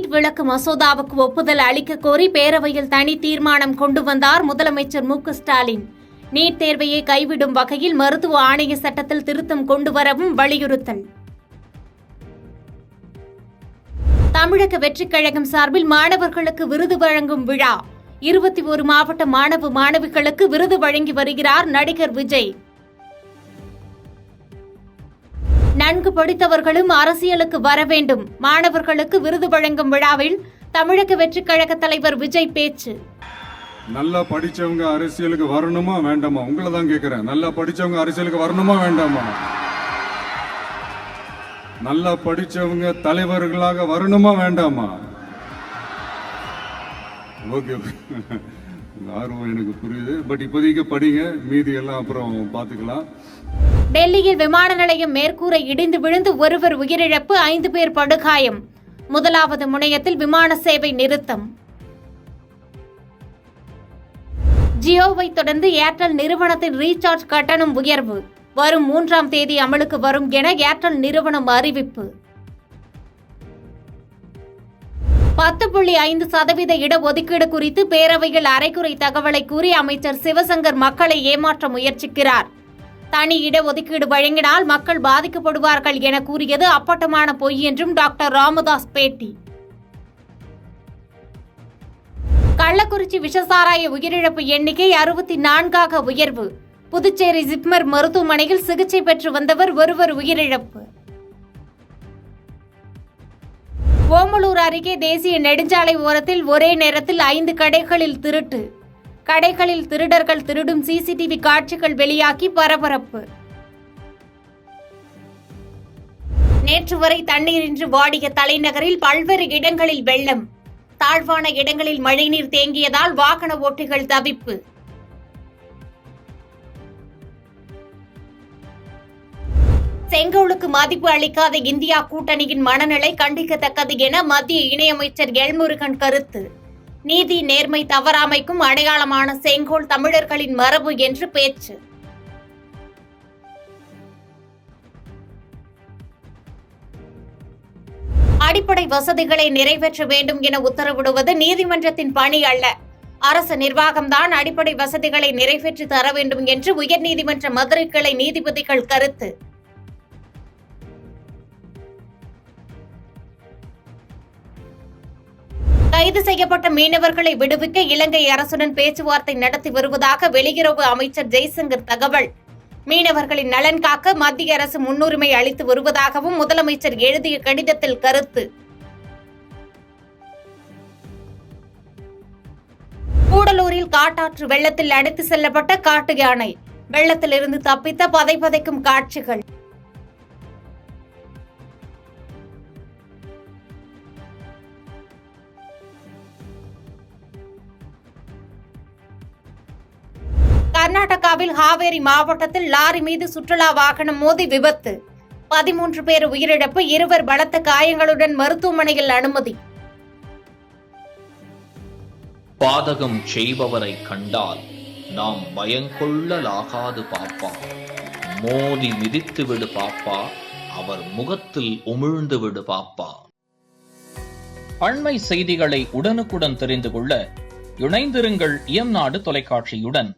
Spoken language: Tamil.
நீட் விலக்கு மசோதாவுக்கு ஒப்புதல் அளிக்க கோரி பேரவையில் தனி தீர்மானம் கொண்டு வந்தார் முதலமைச்சர் மு.க.ஸ்டாலின். நீட் தேர்வையை கைவிடும் வகையில் மருத்துவ ஆணைய சட்டத்தில் திருத்தம் கொண்டுவரவும் வலியுறுத்தல். தமிழக வெற்றிக் கழகம் சார்பில் மாணவர்களுக்கு விருது வழங்கும் விழா. 21 மாவட்ட மாணவ மாணவிகளுக்கு விருது வழங்கி வருகிறார் நடிகர் விஜய். நன்கு படித்தவர்களும் அரசியலுக்கு வர வேண்டும். மாணவர்களுக்கு விருது வழங்கும் விழாவில் தமிழக வெற்றிக் கழக தலைவர் விஜய் பேச்சு. நல்லா படிச்சவங்க அரசியலுக்கு வரணுமா வேண்டாமா? உங்களை தான் கேட்கிறேன். நல்லா படிச்சவங்க அரசியலுக்கு வரணுமா வேண்டாமா? நல்லா படிச்சவங்க தலைவர்களாக வரணுமா வேண்டாமா? ஓகே, ஆர்வம் எனக்கு புரியுது. பட் இப்போதைக்கு படிங்க, மீதி எல்லாம் அப்புறம் பார்த்துக்கலாம். டெல்லியில் விமான நிலையம் மேற்கூரை இடிந்து விழுந்து ஒருவர் உயிரிழப்பு, 5 பேர் படுகாயம். முதலாவது முனையத்தில் விமான சேவை நிறுத்தம். ஜியோவை தொடர்ந்து ஏர்டெல் நிறுவனத்தின் ரீசார்ஜ் கட்டணம் உயர்வு. வரும் 3ஆம் தேதி அமலுக்கு வரும் என ஏர்டெல் நிறுவனம் அறிவிப்பு. 10.5% இடஒதுக்கீடு குறித்து பேரவையில் அரைகுறை தகவலை கூறி அமைச்சர் சிவசங்கர் மக்களை ஏமாற்ற முயற்சிக்கிறார். தனி இடஒதுக்கீடு வழங்கினால் மக்கள் பாதிக்கப்படுவார்கள் என கூறியது அப்பட்டமான பொய் என்றும் டாக்டர் ராமதாஸ் பேட்டி. கள்ளக்குறிச்சி விஷசாராய உயிரிழப்பு எண்ணிக்கை 64ஆக உயர்வு. புதுச்சேரி ஜிப்மர் மருத்துவமனையில் சிகிச்சை பெற்று வந்தவர் ஒருவர் உயிரிழப்பு. ஓமலூர் அருகே தேசிய நெடுஞ்சாலை ஓரத்தில் ஒரே நேரத்தில் 5 கடைகளில் திருட்டு. கடைகளில் திருடர்கள் திருடும் சிசிடிவி காட்சிகள் வெளியாகி பரபரப்பு. நேற்று வரை தண்ணீரின்றி வாடிய தலைநகரில் பல்வேறு இடங்களில் வெள்ளம். தாழ்வான இடங்களில் மழைநீர் தேங்கியதால் வாகன ஓட்டிகள் தவிப்பு. செங்கோலுக்கு மதிப்பு அளிக்காத இந்தியா கூட்டணியின் மனநிலை கண்டிக்கத்தக்கது என மத்திய இணையமைச்சர் எல்முருகன் கருத்து. நீதி நேர்மை தவறாமைக்கும் அடையாளமான செங்கோல் தமிழர்களின் மரபு என்று பேச்சு. அடிப்படை வசதிகளை நிறைவேற்ற வேண்டும் என உத்தரவிடுவது நீதிமன்றத்தின் பணி அல்ல. அரசு நிர்வாகம்தான் அடிப்படை வசதிகளை நிறைவேற்றி தர வேண்டும் என்று உயர்நீதிமன்ற மதுரை கிளை நீதிபதிகள் கருத்து. கைது செய்யப்பட்ட மீனவர்களை விடுவிக்க இலங்கை அரசுடன் பேச்சுவார்த்தை நடத்தி வருவதாக வெளியுறவு அமைச்சர் ஜெய்சங்கர் தகவல். மீனவர்களின் நலன் காக்க மத்திய அரசு முன்னுரிமை அளித்து வருவதாகவும் முதலமைச்சர் எழுதிய கடிதத்தில் கருத்து. கூடலூரில் காட்டாற்று வெள்ளத்தில் அடித்து செல்லப்பட்ட காட்டு யானை. வெள்ளத்திலிருந்து தப்பித்த பதைபதைக்கும் காட்சிகள். கர்நாடகாவில் ஹாவேரி மாவட்டத்தில் லாரி மீது சுற்றுலா வாகனம் மோதி விபத்து. 13 பேர் உயிரிழப்பு, 2 பலத்த காயங்களுடன் மருத்துவமனையில் அனுமதி. பாதகம் செய்பவரை கண்டால் நாம் பயங்கொள்ளலாகாது பாப்பா. மோதி மிதித்து விடு பாப்பா, அவர் முகத்தில் உமிழ்ந்து விடு பாப்பா. அண்மை செய்திகளை உடனுக்குடன் தெரிந்து கொள்ள இணைந்திருங்கள் இயம்நாடு தொலைக்காட்சியுடன்.